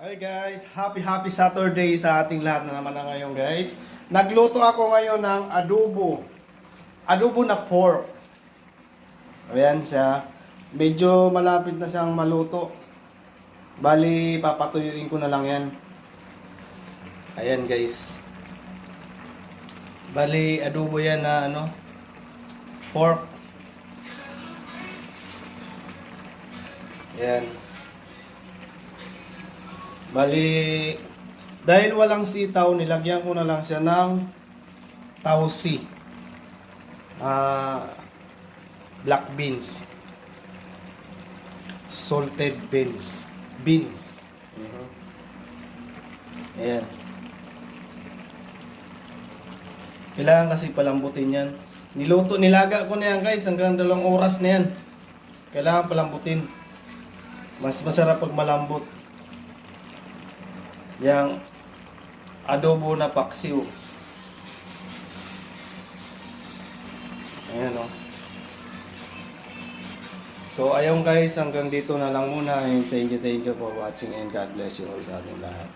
Hi guys, happy Saturday sa ating lahat na naman na ngayon guys. Nagluto ako ngayon ng adobo. Adobo na pork. Ayan siya. Medyo malapit na siyang maluto. Bali, papatuyuin ko na lang yan. Ayan guys. Bali, adobo yan na pork. Ayan. Bali, dahil walang sitaw, nilagyan ko na lang siya ng tausi. Black beans. Salted beans. Ayan. Kailangan kasi palambutin yan. Nilaga ko na yan guys, hanggang 2 oras na yan. Kailangan palambutin. Mas masarap pag malambot. Yang adobo na paksiw. Ayan o. So ayun guys, hanggang dito na lang muna. Thank you for watching and God bless you all sa ating lahat.